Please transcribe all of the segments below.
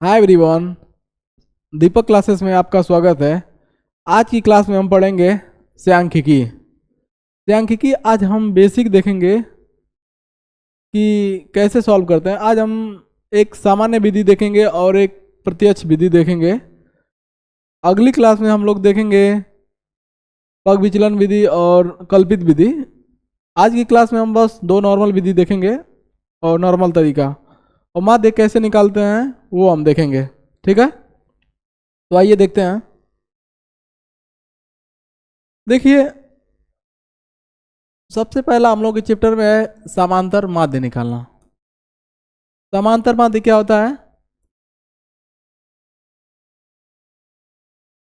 Hi everyone. दीपक classes में आपका स्वागत है। आज की क्लास में हम पढ़ेंगे सांख्यिकी। सांख्यिकी आज हम बेसिक देखेंगे कि कैसे सॉल्व करते हैं। आज हम एक सामान्य विधि देखेंगे और एक प्रत्यक्ष विधि देखेंगे। अगली क्लास में हम लोग देखेंगे पग विचलन विधि और कल्पित विधि। आज की क्लास में हम बस दो नॉर्मल विधि देखेंगे और नॉर्मल तरीका, और माध्य कैसे निकालते हैं वो हम देखेंगे। ठीक है, तो आइए देखते हैं। देखिए, सबसे पहला हम लोग के चैप्टर में है समांतर माध्य निकालना। समांतर माध्य क्या होता है?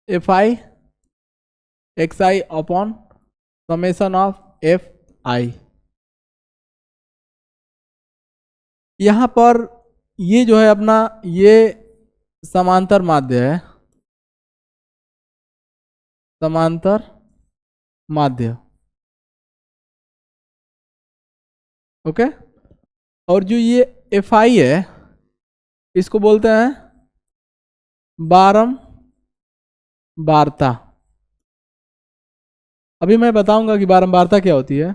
F I X I upon summation of F आई। यहां पर ये जो है अपना ये समांतर माध्य है, समांतर माध्य। ओके, और जो ये एफ आई है इसको बोलते हैं बारंबारता। अभी मैं बताऊंगा कि बारंबारता क्या होती है।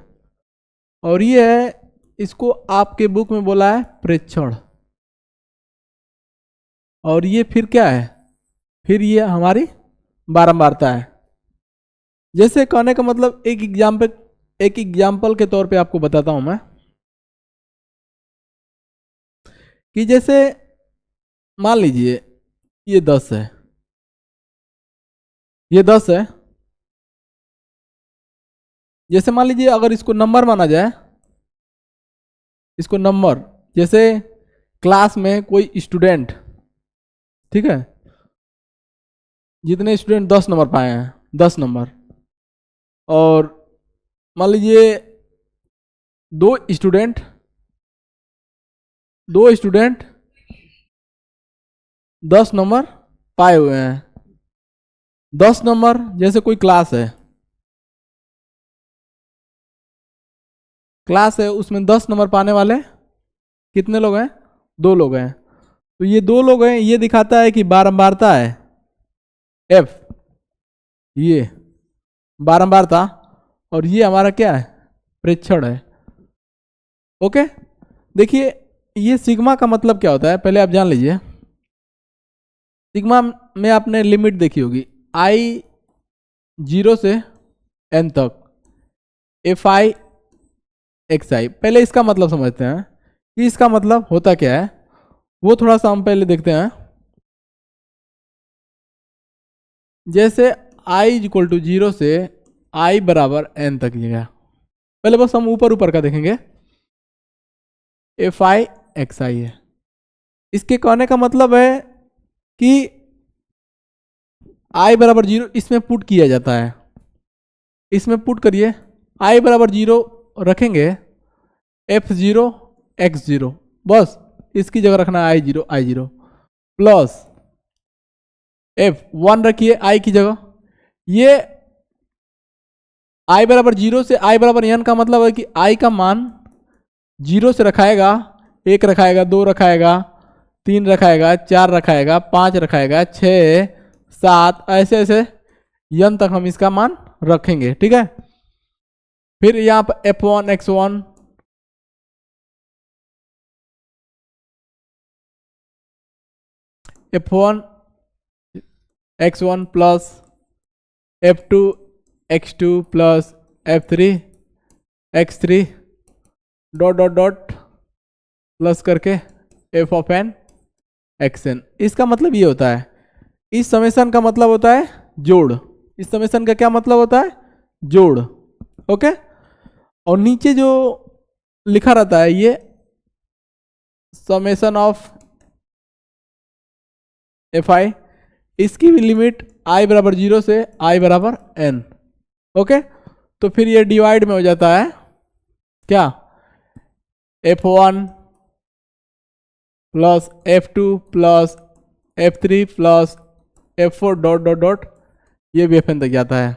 और ये है, इसको आपके बुक में बोला है प्रेक्षण। और ये फिर क्या है? फिर ये हमारी बारंबारता है। जैसे कहने का मतलब एक एग्जाम्पल के तौर पे आपको बताता हूं मैं कि जैसे मान लीजिए ये 10 है, ये 10 है। जैसे मान लीजिए अगर इसको नंबर माना जाए, इसको नंबर, जैसे क्लास में कोई स्टूडेंट, ठीक है, जितने स्टूडेंट 10 नंबर पाए हैं, 10 नंबर, और मान लीजिए दो स्टूडेंट दो स्टूडेंट 10 नंबर पाए हुए हैं। 10 नंबर, जैसे कोई क्लास है उसमें 10 नंबर पाने वाले कितने लोग हैं? 2 लोग हैं। तो ये 2 लोग हैं, ये दिखाता है कि बारंबारता है एफ, ये बारंबारता, और ये हमारा क्या है? प्रेक्षण है। ओके, देखिए ये सिग्मा का मतलब क्या होता है पहले आप जान लीजिए। सिग्मा में आपने लिमिट देखी होगी, आई 0 से एन तक, एफ आई एक्स आई। पहले इसका मतलब समझते हैं कि इसका मतलब होता क्या है, वो थोड़ा सा हम पहले देखते हैं। जैसे आई इक्वल टू 0 से आई बराबर एन तक गया, पहले बस हम ऊपर ऊपर का देखेंगे। एफ आई एक्स आई है, इसके कहने का मतलब है कि आई बराबर 0 इसमें पुट किया जाता है। इसमें पुट करिए, आई बराबर 0 रखेंगे, F0 X0, बस इसकी जगह रखना है I0 प्लस F1 रखिए आई की जगह। ये I बराबर 0 से I बराबर n का मतलब है कि I का मान 0 से रखाएगा, 1 रखाएगा, 2 रखाएगा, 3 रखाएगा, 4 रखाएगा, 5 रखाएगा, 6 7 ऐसे ऐसे n तक हम इसका मान रखेंगे। ठीक है, फिर यहाँ पर F1 X1 F1 X1 plus F2 X2 plus F3 X3 dot dot dot plus करके F of n x n. इसका मतलब ये होता है, इस समेशन का मतलब होता है जोड़। इस समेशन का क्या मतलब होता है? जोड़। ओके, और नीचे जो लिखा रहता है ये समेशन ऑफ एफ आई, इसकी भी लिमिट आई बराबर 0 से आई बराबर एन। ओके, तो फिर ये डिवाइड में हो जाता है क्या? F1 plus F2 plus F3 plus F4 dot dot dot, ये भी FN तक जाता है।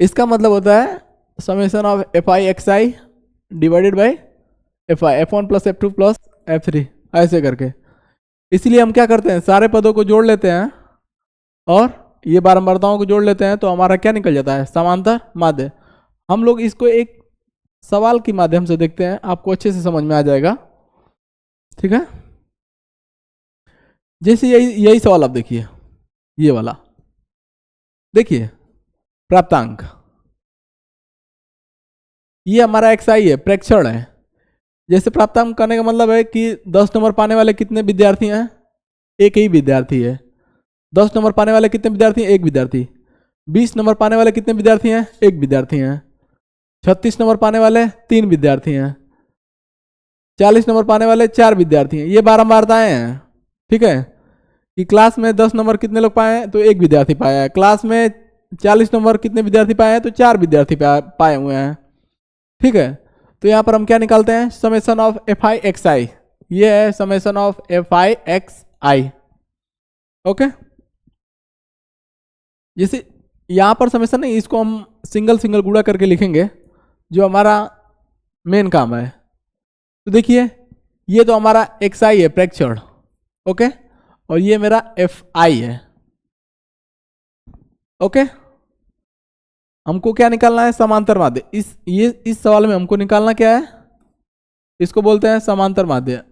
इसका मतलब होता है summation of F I X I divided by F I, F1 plus F2 plus F3 ऐसे करके। इसलिए हम क्या करते हैं, सारे पदों को जोड़ लेते हैं और ये बारंबारताओं को जोड़ लेते हैं, तो हमारा क्या निकल जाता है, समांतर माध्य। हम लोग इसको एक सवाल के माध्यम से देखते हैं, आपको अच्छे से समझ में आ जाएगा। ठीक है, जैसे यही सवाल आप देखिए, ये वाला देखिए, प्राप्तांक, ये हमारा xi है, प्रेक्षण है। जैसे प्राप्तांक करने का मतलब है कि 10 नंबर पाने वाले कितने विद्यार्थी हैं, एक ही विद्यार्थी है। 10 नंबर पाने वाले कितने विद्यार्थी हैं, एक विद्यार्थी। 20 नंबर पाने वाले कितने विद्यार्थी हैं, एक विद्यार्थी हैं। 36 नंबर पाने वाले 3 विद्यार्थी हैं। 40 नंबर पाने वाले 4 विद्यार्थी हैं। ये बारंबारताएं हैं। ठीक है, कि क्लास में 10 नंबर कितने लोग पाए हैं, तो एक विद्यार्थी पाया है। क्लास में 40 नंबर कितने विद्यार्थी पाए हैं, तो 4 विद्यार्थी पाए हुए हैं। ठीक है, तो यहां पर हम क्या निकालते हैं, summation of F I X I. ये है summation of F I X I. Okay, जैसे यहां पर समेशन नहीं, इसको हम सिंगल सिंगल गुणा करके लिखेंगे, जो हमारा मेन काम है। तो देखिए, ये तो हमारा एक्स आई है, प्रेक्षण। ओके, और ये मेरा एफ आई है। ओके, हमको क्या निकालना है, समांतर माध्य। इस सवाल में हमको निकालना क्या है, इसको बोलते हैं समांतर माध्य,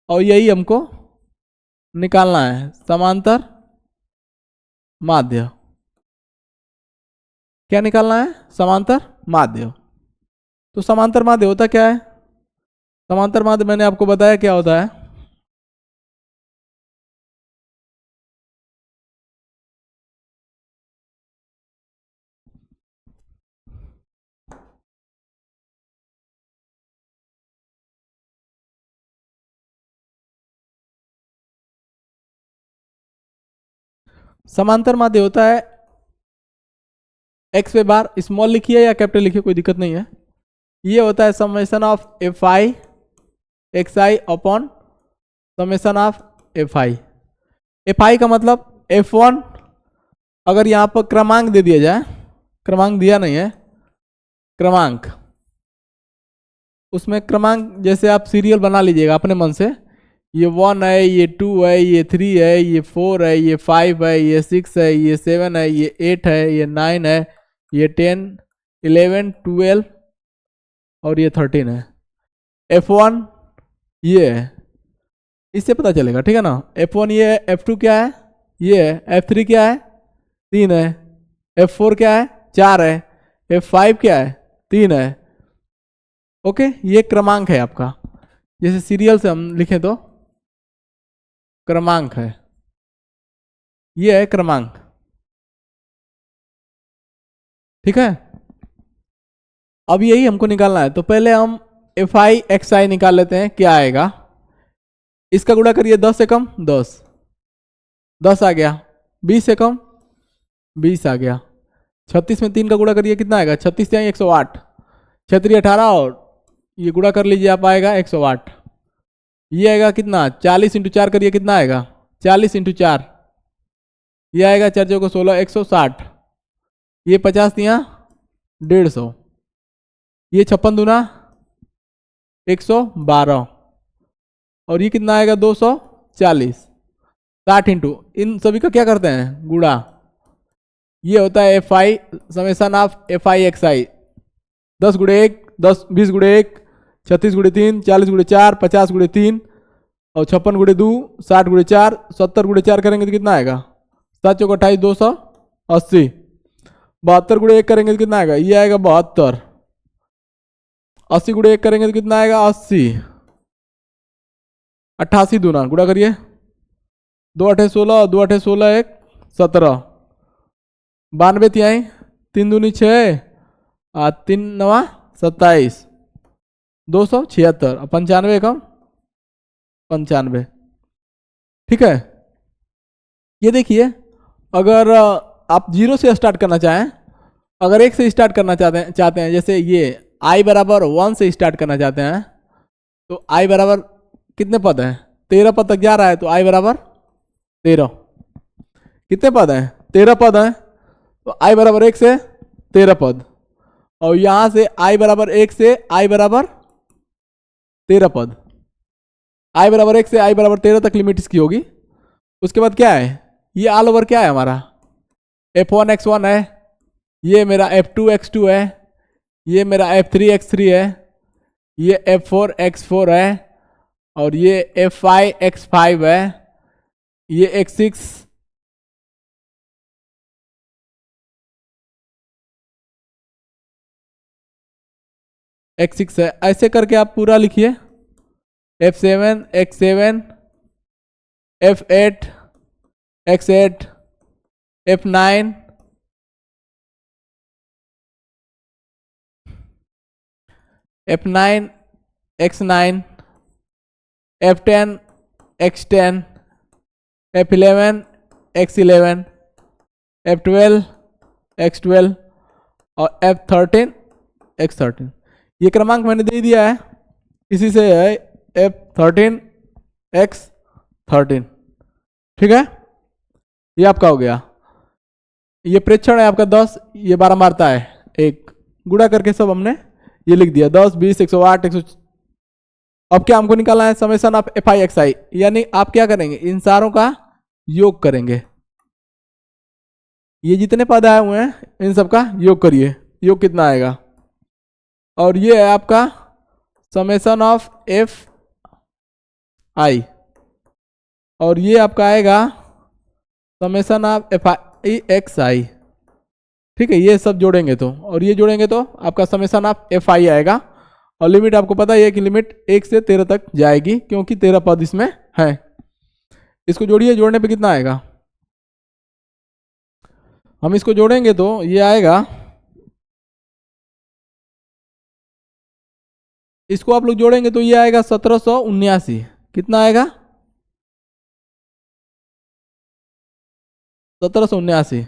और यही हमको निकालना है, समांतर माध्य। क्या निकालना है, समांतर माध्य। तो समांतर माध्य होता क्या है, समांतर माध्य मैंने आपको बताया क्या होता है। समांतर माध्य होता है, एक्स पे बार स्मॉल लिखिए या कैपिटल लिखिए, कोई दिक्कत नहीं है। ये होता है summation of F I X I upon summation of F I. F I का मतलब F1, अगर यहाँ पर क्रमांक दे दिया जाए, क्रमांक दिया नहीं है, क्रमांक, उसमें क्रमांक जैसे आप सीरियल बना लीजिएगा अपने मन से, ये 1 है, ये 2 है, ये 3 है, ये 4 है, ये 5 है, ये 6 है, ये 7 है, ये 8 है, ये 9 है, ये 10, 11, 12 और ये 13 है। F1 ये है, इससे पता चलेगा। ठीक है ना, F1 ये है, F2 क्या है, ये है, F3 क्या है, 3 है, F4 क्या है, 4 है, F5 क्या है, 3 है। ओके, ये क्रमांक है आपका, जैसे सीरियल से हम लिखें तो क्रमांक है, ये है क्रमांक। ठीक है, अब यही हमको निकालना है। तो पहले हम एफ आई एक्स आई निकाल लेते हैं, क्या आएगा। इसका गुणा करिए, 10 से कम 10, 10 आ गया। 20 से कम 20 आ गया। 36 में 3 का गुणा करिए, कितना आएगा, 36 से 108, 36 18 और ये गुणा कर लीजिए आप, आएगा 108। ये आएगा कितना, 40 इंटू 4 करिए, कितना आएगा, 40 इंटू 4, ये आएगा 4 चौको 16, 160। ये 50 दिया 150, ये 56 दूना 112 और ये कितना आएगा 240। 60 इंटू, इन सभी का क्या करते हैं, गुणा। ये होता है F I summation of F I X I. 10 गुणे 1, 10, 20 गुणे 1, 36 गुणे 3, 40 गुणे 4, 50 गुणे 3 और 56 गुणे 2, 60 गुणे 4, 70 गुणे 4 करेंगे तो कितना आएगा, 7 चौक 28, 280। 72 गुणे 1 करेंगे तो कितना आएगा, ये आएगा 72। 80 गुणे 1 करेंगे तो कितना आएगा, 80। 88 दूना गुणा करिए, 2 8 16, 2 8 16, 1 17। 92 तिहाई, 3 दूनी 6, 3 9 27, 276 और 95 कम 95। ठीक है, ये देखिए, अगर आप 0 से स्टार्ट करना चाहें, अगर 1 से स्टार्ट करना चाहते हैं, जैसे ये i बराबर 1 से स्टार्ट करना चाहते हैं, तो i बराबर कितने पद हैं, 13 पद तक जा रहा है, तो i बराबर 13। कितने पद हैं, 13 पद हैं, तो i बराबर 1 से 13 पद, और यहां से i बराबर 1 से i बराबर 13 पद। आई बराबर 1 से आई बराबर 13 तक लिमिट इसकी होगी। उसके बाद क्या है, ये ऑल ओवर क्या है हमारा, f1x1 है, ये मेरा f2x2 है, ये मेरा f3x3 है, ये f4x4 है, और ये f5x5 है, ये x6 x6 है। ऐसे करके आप पूरा लिखिए, f7 x7 f8 x8 f9 f9 x9 f10 x10 f11 x11 f12 x12 और f13 x13। ये क्रमांक मैंने दे दिया है, इसी से है f13 x13। ठीक है, ये आपका हो गया। ये प्रेक्षण है आपका 10, ये बारंबारता है 1, गुणा करके सब हमने ये लिख दिया 10 20 108 100। अब क्या हमको निकालना है, summation of F I X I, यानी आप क्या करेंगे, इन सारों का योग करेंगे। ये जितने पद आए हुए हैं इन सब का योग करिए, योग कितना आएगा, और ये है आपका समेशन ऑफ एफ आई, और ये आपका आएगा summation of F I X I. ठीक है, ये सब जोड़ेंगे तो, और ये जोड़ेंगे तो आपका समेशन ऑफ एफ आई आएगा। और लिमिट आपको पता है कि लिमिट 1 से 13 तक जाएगी, क्योंकि 13 पद इसमें है। इसको जोड़िए, जोड़ने पे कितना आएगा, हम इसको जोड़ेंगे तो ये आएगा, इसको आप लोग जोड़ेंगे तो ये आएगा 1779। कितना आएगा, 1779।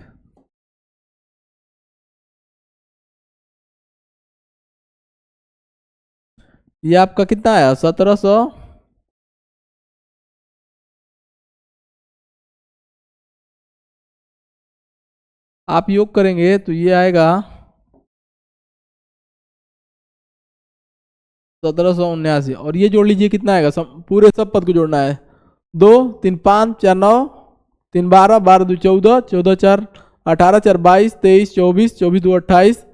ये आपका कितना आया, 1700, आप योग करेंगे तो ये आएगा 1779, और ये जोड़ लीजिए कितना आएगा, पूरे सब पद को जोड़ना है। 2 3 5 4 9 3 12 12 2 14 14 4 18 4 22 23 24 24 2 28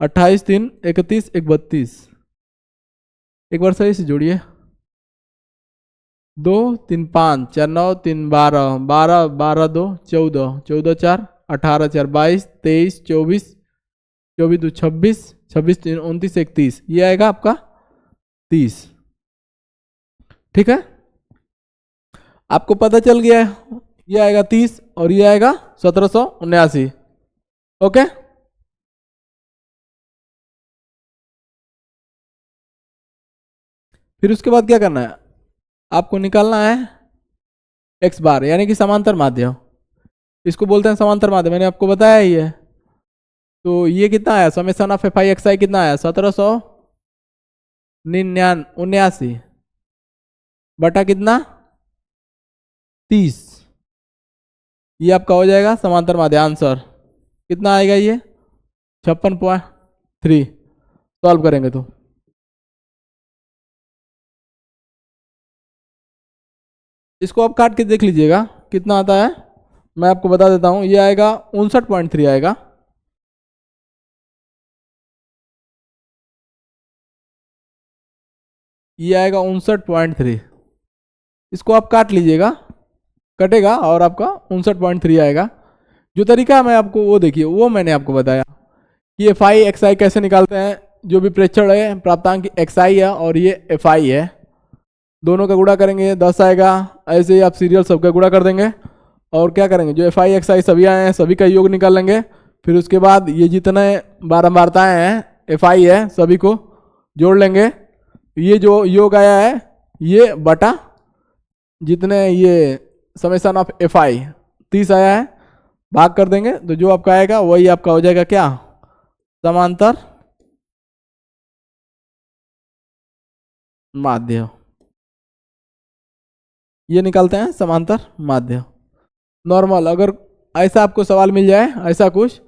28 3 31 1 32। एक बार सही से जोड़िए, 2 3 5 4 9 3 12 12 12 2 14 14 4 18 4 22 23 24 24 2 26 26 3 29 31, ये आएगा आपका 30। ठीक है, आपको पता चल गया है, ये आएगा 30 और ये आएगा 1779। ओके, फिर उसके बाद क्या करना है, आपको निकालना है x बार, यानी कि समांतर माध्य, इसको बोलते हैं समांतर माध्य, मैंने आपको बताया ही है। तो ये कितना आया, summation of F I X I कितना आया, 1779 बटा कितना 30, ये आपका हो जाएगा समांतर माध्य। आंसर कितना आएगा, ये 56.3। सॉल्व करेंगे तो इसको आप काट के देख लीजिएगा कितना आता है, मैं आपको बता देता हूं, ये आएगा 59.3 आएगा। ये आएगा 59.3, इसको आप काट लीजिएगा, कटेगा और आपका 59.3 आएगा। जो तरीका मैं आपको वो देखिए, वो मैंने आपको बताया कि एफ आई एक्स आई कैसे निकालते हैं। जो भी प्रेक्षण है प्राप्तांक एक्स आई है और ये एफ आई है, दोनों का गुणा करेंगे 10 आएगा। ऐसे ही आप सीरियल सबका गुणा कर देंगे और क्या करेंगे, जो एफ आई एक्स आई सभी आए हैं सभी का योग निकाल लेंगे। फिर उसके बाद ये जितने बारंबारताएँ हैं एफ आई है सभी को जोड़ लेंगे। ये जो योग आया है ये बटा जितने ये समेशन ऑफ एफ आई 30 आया है, भाग कर देंगे तो जो आपका आएगा वही आपका हो जाएगा क्या, समांतर माध्य। ये निकालते हैं समांतर माध्य। नॉर्मल, अगर ऐसा आपको सवाल मिल जाए ऐसा कुछ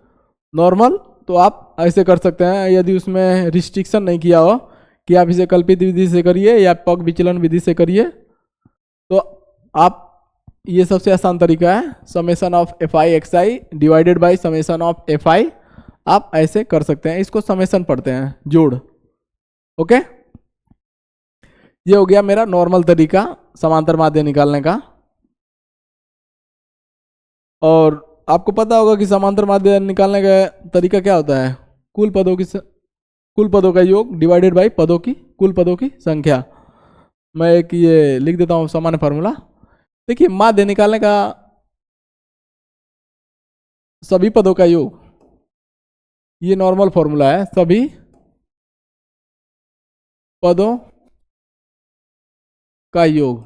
नॉर्मल, तो आप ऐसे कर सकते हैं, यदि उसमें रिस्ट्रिक्शन नहीं किया हो कि आप इसे कल्पित विधि से करिए या पग विचलन विधि से करिए। तो आप, ये सबसे आसान तरीका है, summation of F I X I divided by summation of F आई, आप ऐसे कर सकते हैं। इसको समेशन पढ़ते हैं, जोड़। ओके, ये हो गया मेरा नॉर्मल तरीका समांतर माध्य निकालने का। और आपको पता होगा कि समांतर माध्य निकालने का तरीका क्या होता है, कुल पदों का योग डिवाइडेड बाई पदों की कुल पदों की संख्या। मैं एक ये लिख देता हूँ सामान्य फार्मूला। देखिए, माध्य निकालने का सभी पदों का योग, ये नॉर्मल फॉर्मूला है, सभी पदों का योग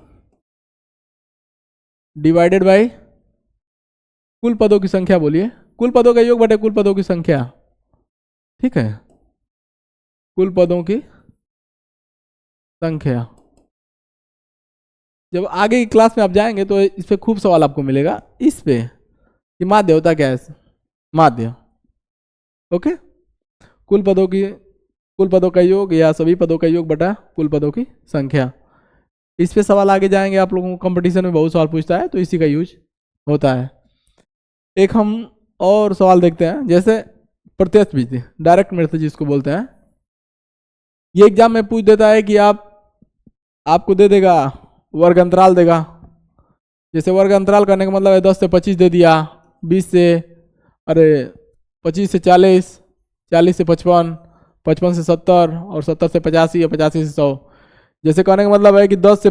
डिवाइडेड बाई कुल पदों की संख्या। बोलिए, कुल पदों का योग बटे कुल पदों की संख्या। ठीक है, कुल पदों की संख्या। जब आगे की क्लास में आप जाएंगे तो इस पे खूब सवाल आपको मिलेगा, इस पे कि माध्य होता क्या है, माध्य। ओके, कुल पदों का योग या सभी पदों का योग बटा कुल पदों की संख्या। इस पे सवाल आगे जाएंगे, आप लोगों को कंपटीशन में बहुत सवाल पूछता है, तो इसी का यूज होता है। एक हम और सवाल देखते हैं, जैसे प्रत्यक्ष विधि, डायरेक्ट मेथड जिसको बोलते हैं। ये एग्जाम में पूछ देता है कि आपको दे देगा वर्ग अंतराल देगा। जैसे वर्ग अंतराल करने का मतलब है 10 से 25 दे दिया, 20 से 25 से 40, 40 से 55, 55 से 70 और 70 से 85 या 85 से 100। जैसे कहने का मतलब है कि 10 से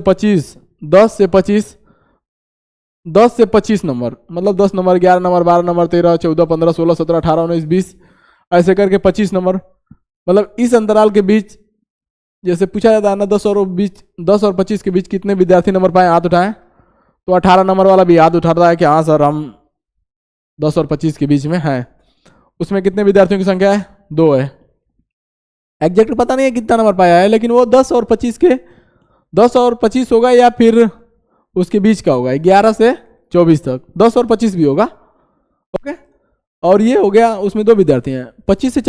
25 नंबर, मतलब 10 नंबर, 11 नंबर, 12 नंबर, 13, 14, 15, 16, 17, 18, 19, 20, ऐसे करके 25 नंबर। मतलब इस अंतराल के बीच, जैसे पूछा जाता है ना 10 और 25 के बीच कितने विद्यार्थी नंबर पाए, हाथ उठाएं। तो 18 नंबर वाला भी हाथ उठाता है कि हाँ सर, हम 10 और 25 के बीच में हैं। उसमें कितने विद्यार्थियों की संख्या है, 2 है। एग्जैक्ट पता नहीं है कितना नंबर पाया है, लेकिन वो 10 और 25 होगा या फिर उसके बीच का होगा, 11 से 24 तक 10 और 25 भी होगा। ओके, और ये हो गया, उसमें 2 विद्यार्थी हैं। 25 से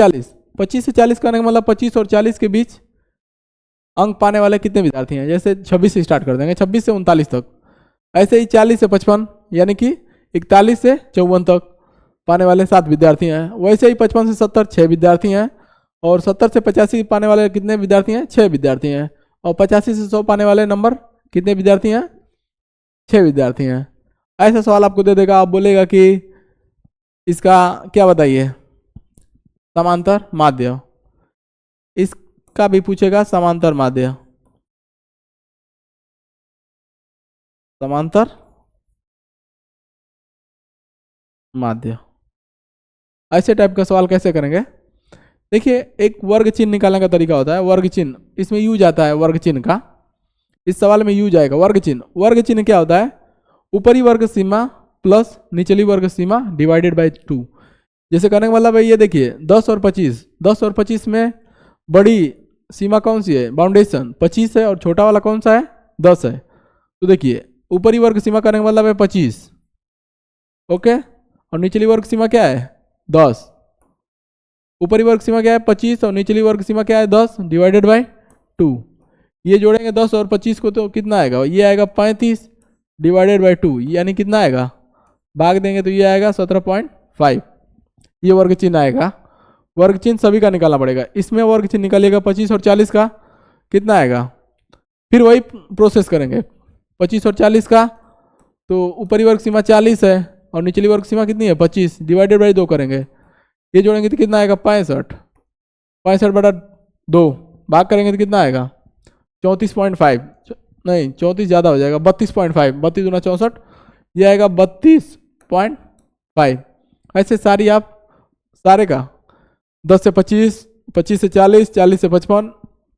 40 करने का मतलब 25 और 40 के बीच अंक पाने वाले कितने विद्यार्थी हैं। जैसे 26 से स्टार्ट कर देंगे, 26 से 39 तक। ऐसे ही 40 से 55 यानी कि 41 से 54 तक पाने वाले 7 विद्यार्थी हैं। वैसे ही 55 से 70 6 विद्यार्थी हैं। और 70 से 85 पाने वाले कितने विद्यार्थी हैं, 6 विद्यार्थी हैं। और 85 से 100 पाने वाले नंबर कितने विद्यार्थी हैं, 6 विद्यार्थी हैं। ऐसा सवाल आपको दे देगा, आप बोलेगा कि इसका क्या बताइए, समांतर माध्य। इसका भी पूछेगा समांतर माध्य, समांतर माध्य। ऐसे टाइप का सवाल कैसे करेंगे, देखिए एक वर्ग चिन्ह निकालने का तरीका होता है। वर्ग चिन्ह, इसमें यूज आता है वर्ग चिन्ह का, इस सवाल में यूज आएगा वर्ग चिन्ह। वर्ग चिन्ह क्या होता है, ऊपरी वर्ग सीमा प्लस निचली वर्ग सीमा डिवाइडेड बाई 2। जैसे करने का मतलब है, ये देखिए 10 और 25 में बड़ी सीमा कौन सी है, बाउंडेशन 25 है, और छोटा वाला कौन सा है, 10 है। तो देखिए ऊपरी वर्ग सीमा करने का मतलब है 25, ओके, और निचली वर्ग सीमा क्या है, 10। ऊपरी वर्ग सीमा क्या है 25 और निचली वर्ग सीमा क्या है 10 डिवाइडेड बाई 2। ये जोड़ेंगे 10 और 25 को तो कितना आएगा, ये आएगा 35 डिवाइडेड बाई 2, यानी कितना आएगा, भाग देंगे तो ये आएगा 17.5। ये वर्ग चिन्ह आएगा। वर्ग चिन्ह सभी का निकालना पड़ेगा। इसमें वर्ग चिन्ह निकालिएगा 25 और 40 का, कितना आएगा, फिर वही प्रोसेस करेंगे 25 और 40 का। तो ऊपरी वर्ग सीमा 40 है और निचली वर्ग सीमा कितनी है 25, डिवाइडेड बाई 2 करेंगे, ये जोड़ेंगे तो कितना आएगा 65 बटा 2, भाग करेंगे तो कितना आएगा 34.5, नहीं 34 ज़्यादा हो जाएगा, 32.5, 32 दूना 64, ये आएगा 32.5। ऐसे सारी आप सारे का 10 से 25, 25 से 40, 40 से 55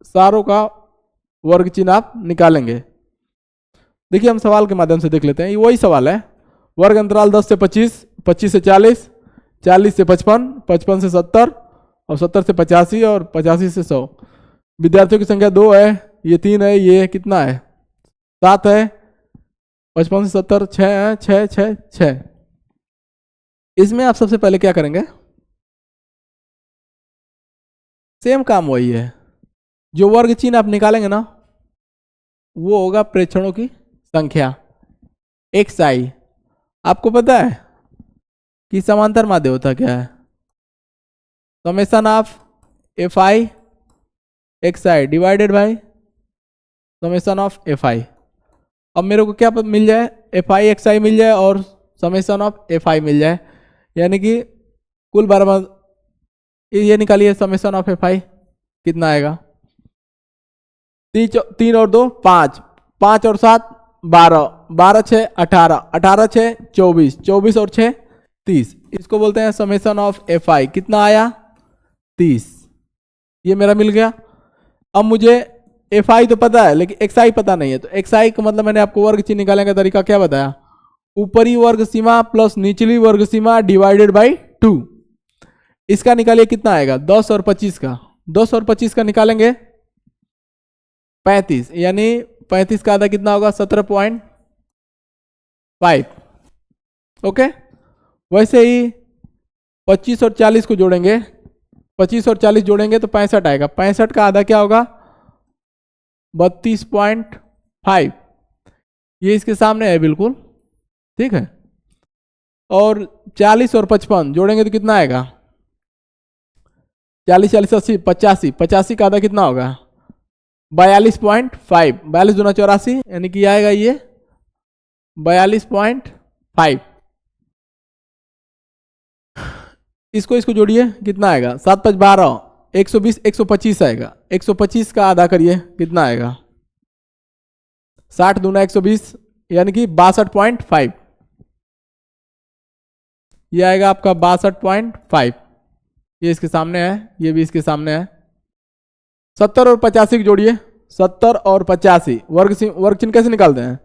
सारों का वर्ग चिन्ह आप निकालेंगे। देखिए हम सवाल के माध्यम से देख लेते हैं, ये वही सवाल है। वर्ग अंतराल 10 से 25, 25 से 40, 40 से 55, 55 से 70 और 70 से 85 और 85 से 100। विद्यार्थियों की संख्या 2 है, ये 3 है, ये कितना है 7 है, 55 से 70 6 है, 6 6 6। इसमें आप सबसे पहले क्या करेंगे, सेम काम वही है, जो वर्ग चिन्ह आप निकालेंगे ना वो होगा प्रेक्षणों की संख्या एक्स आई। आपको पता है कि समांतर माध्य होता क्या है? Summation of F I X I divided by summation of F आई। अब मेरे को क्या मिल जाए? एफ आई एक्स आई मिल जाए और समेशन ऑफ एफ आई मिल जाए, यानी कि कुल बराबर ये निकालिए समेशन ऑफ एफ आई कितना आएगा? 3 और 2 5, 5 और 7 12, 12 6 18, 18 6 24, 24 और 6 30। इसको बोलते हैं समेशन ऑफ एफ आई। कितना आया? 30। ये मेरा मिल गया। अब मुझे एफ आई तो पता है लेकिन एक्स आई पता नहीं है, तो एक्स आई का मतलब मैंने आपको वर्ग चिन्ह निकालने का तरीका क्या बताया? ऊपरी वर्ग सीमा प्लस निचली वर्ग सीमा डिवाइडेड बाई 2। इसका निकालिए कितना आएगा? 10 और 25 का। 10 और 25 का निकालेंगे 35, यानी 35 का आधा कितना होगा? 17.5। ओके, वैसे ही 25 और 40 को जोड़ेंगे, 25 और 40 जोड़ेंगे तो 65 आएगा। 65 का आधा क्या होगा? 32.5। ये इसके सामने है बिल्कुल, ठीक है। और 40 और 55 जोड़ेंगे तो कितना आएगा? 40 40 80 85, 85 का आधा कितना होगा? 42.5। 42 दूना 84, यानी कि आएगा ये 42.5। इसको जोड़िए कितना आएगा? 7 5 12, 120 125 आएगा। 125 का आधा करिए कितना आएगा? 60 दूना 120, यानी कि 62.5। ये आएगा आपका 62.5। ये इसके सामने है, ये भी इसके सामने है। 70 और 85 की जोड़िए। 70 और 85 वर्ग चिन्ह कैसे निकालते हैं?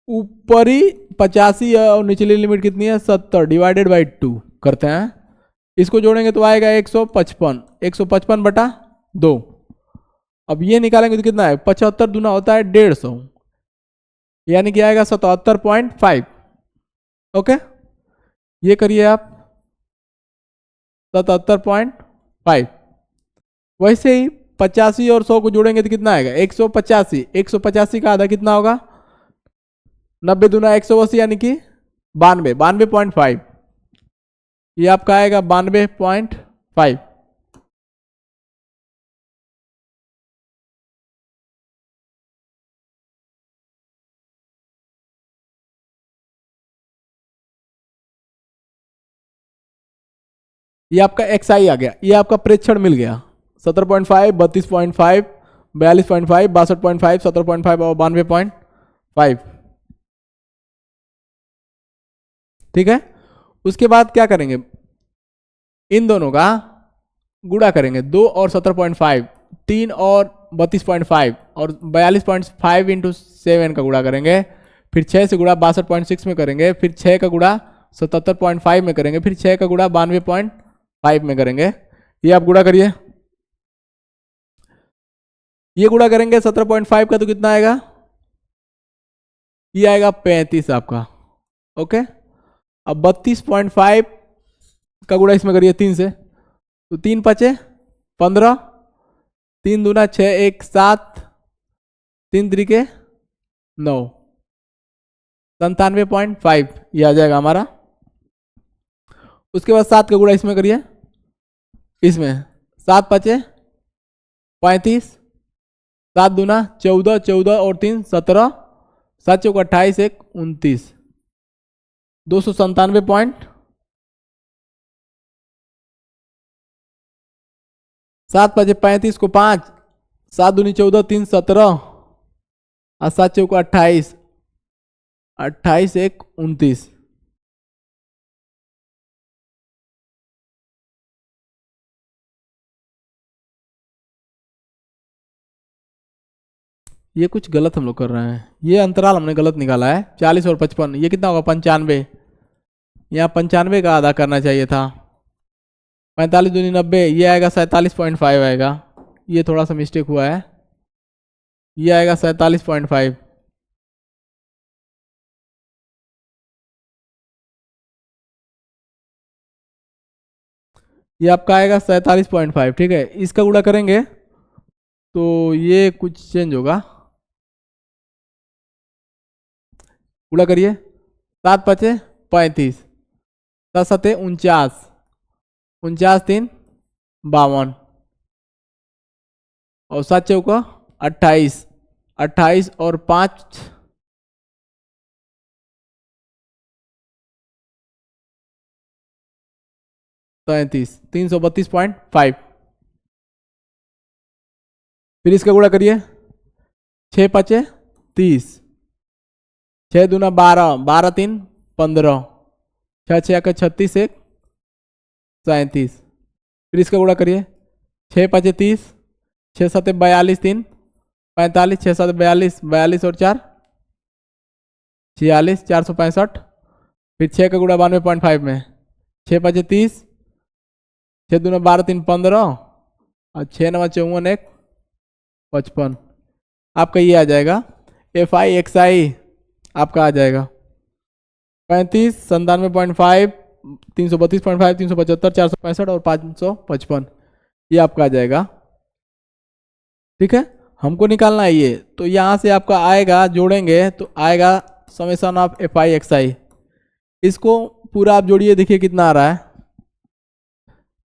ऊपरी 85 और निचली लिमिट कितनी है? 70 डिवाइडेड बाई 2 करते हैं। इसको जोड़ेंगे तो आएगा 155। 155 बटा 2। अब ये निकालेंगे तो कितना है? 75 दूना होता है 150, यानी कि आएगा 77.5। ओके, ये करिए आप 77.5। वैसे ही 85 और 100 को जोड़ेंगे तो कितना आएगा? 185। 185 का आधा कितना होगा? 90 दूना 180, यानी कि 92। 92.5। ये आपका आएगा 92.5। ये आपका एक्स आई आ गया। ये आपका प्रेक्षण मिल गया 17.5, 32.5, 42.5, 62.5, 17.5 और 92.5। ठीक है। उसके बाद क्या करेंगे? इन दोनों का गुणा करेंगे। 2 और 17.5, 3 और 32.5 और 42.5 इंटू 7 का गुणा करेंगे। फिर 6 से गुणा 62.6 में करेंगे। फिर 6 का गुणा 77.5 में करेंगे। फिर 6 का गुणा 92.5 में करेंगे। ये आप गुणा करिए। ये गुणा करेंगे 17.5 का तो कितना आएगा? ये आएगा 35 आपका। ओके, अब 32.5 का गुणा इसमें करिए 3 से, तो 3 5 15, 3 दूना 6 1 7, 3 3 9, 97.5 ये आ जाएगा हमारा। उसके बाद 7 का गुणा इसमें करिए, इसमें 7 5 35, 7 दूना 14, 14 और 3 17, 7 चौक 28, 1 29, 297 पॉइंट 7 5 35 को 5, 7 दूनी 14, 3 17 और 7 चौक 28, 28 1 29। ये कुछ गलत हम लोग कर रहे हैं। ये अंतराल हमने गलत निकाला है। 40 और 55, ये कितना होगा? 95। यहाँ 95 का आधा करना चाहिए था। 45 दूनी 90, ये आएगा 47.5 आएगा। ये थोड़ा सा मिस्टेक हुआ है। ये आएगा 47.5। ये आपका आएगा 47.5। ठीक है, इसका गुणा करेंगे तो ये कुछ चेंज होगा, पूरा करिए। 7 पचे 35, 7 सते 49, 49 3 52, और 7 चौका 28, 28 और 5 33, 332.5। फिर इसका गुणा करिए। 6 पचे 30, 6 दूना 12, 12 3 15, 6 6 का 36 1 37। फिर इसका गुणा करिए। 6 पचे 30, 6 7 42 3 45, 6 7 42, 42 और 4 46, 465। फिर 6 का गुणा 92.5 में। 6 पचे 30, 6 दूना 12 3 15, और 6 9 54 1 55। आपका ये आ जाएगा FI/XI, आपका आ जाएगा 35, 97.5, 332.5, 375, 465 और 555। ये आपका आ जाएगा। ठीक है, हमको निकालना है ये, तो यहाँ से आपका आएगा, जोड़ेंगे तो आएगा समेशन ऑफ FI/XI। इसको पूरा आप जोड़िए, देखिए कितना आ रहा है।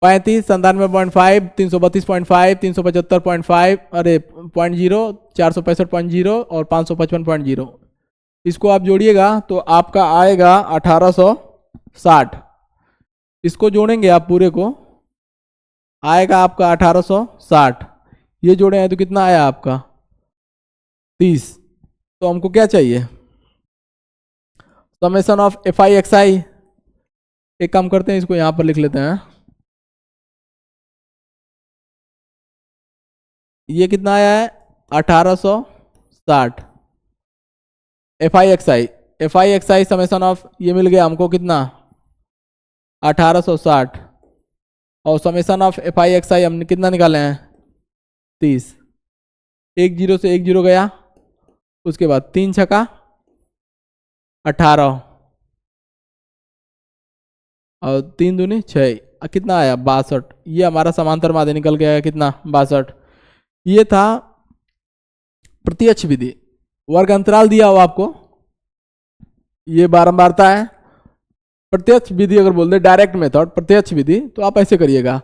35, 97.5, 332.5, 375.5, अरे 0.0, 465.0 और 555.0। इसको आप जोड़िएगा तो आपका आएगा 1860। इसको जोड़ेंगे आप पूरे को, आएगा आपका 1860। ये जोड़े हैं तो कितना आया आपका 30। तो हमको क्या चाहिए, समेशन ऑफ FI/XI। एक काम करते हैं, इसको यहां पर लिख लेते हैं। ये कितना आया है 1860। FI/XI समेशन ऑफ, ये मिल गया हमको कितना 1860, और समेशन ऑफ FI/XI हमने कितना निकाले हैं 30। 1 0 से 1 0 गया, उसके बाद 3 छक्का 18, और 3 दूनी 6, कितना आया 62। ये हमारा समांतर माध्य निकल के आया कितना 62। ये था प्रत्यक्ष विधि। वर्ग अंतराल दिया हो आपको, ये बारंबारता है। प्रत्यक्ष विधि अगर बोल दे, डायरेक्ट मेथड प्रत्यक्ष विधि, तो आप ऐसे करिएगा।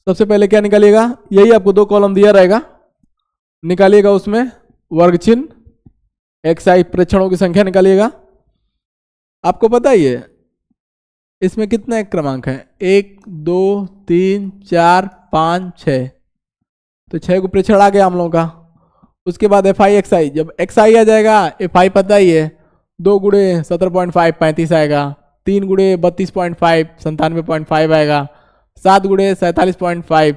सबसे पहले क्या निकालिएगा, यही आपको 2 कॉलम दिया रहेगा, निकालिएगा उसमें वर्ग चिन्ह, XI प्रेक्षणों की संख्या निकालिएगा। आपको पता ही है इसमें कितने क्रमांक हैं, 1 2 3 4 5 6, तो 6 को प्रेक्षण आ गया हम लोगों का। उसके बाद FI/XI, जब XI आ जाएगा, FI पता ही है, 2 गुणे 17.5 35 आएगा, 3 गुणे 32.5 97.5 आएगा, 7 गुणे 47.5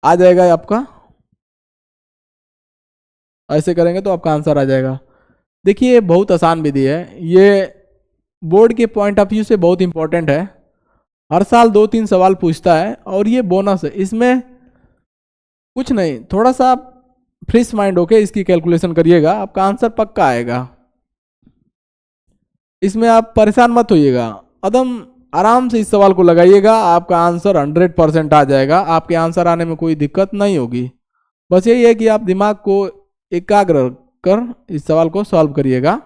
आ जाएगा आपका। ऐसे करेंगे तो आपका आंसर आ जाएगा। देखिए बहुत आसान विधि है, ये बोर्ड के पॉइंट ऑफ व्यू से बहुत इंपॉर्टेंट है। हर साल 2-3 सवाल पूछता है, और ये बोनस है। इसमें कुछ नहीं, थोड़ा सा आप फ्रेश माइंड होके इसकी कैलकुलेशन करिएगा, आपका आंसर पक्का आएगा। इसमें आप परेशान मत होइएगा, एकदम आराम से इस सवाल को लगाइएगा, आपका आंसर 100% आ जाएगा। आपके आंसर आने में कोई दिक्कत नहीं होगी। बस यही है कि आप दिमाग को एकाग्र कर इस सवाल को सॉल्व करिएगा।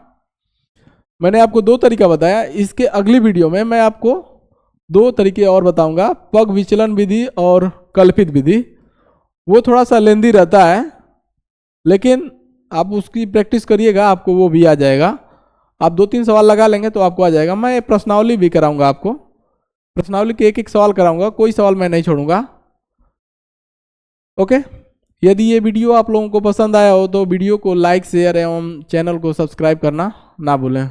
मैंने आपको 2 तरीका बताया, इसके अगली वीडियो में मैं आपको 2 तरीके और बताऊंगा, पग विचलन विधि और कल्पित विधि। वो थोड़ा सा लेंदी रहता है, लेकिन आप उसकी प्रैक्टिस करिएगा, आपको वो भी आ जाएगा। आप 2-3 सवाल लगा लेंगे तो आपको आ जाएगा। मैं प्रश्नावली भी कराऊंगा आपको, प्रश्नावली के एक सवाल कराऊंगा, कोई सवाल मैं नहीं छोड़ूंगा। ओके, यदि ये वीडियो आप लोगों को पसंद आया हो तो वीडियो को लाइक शेयर एवं चैनल को सब्सक्राइब करना ना भूलें।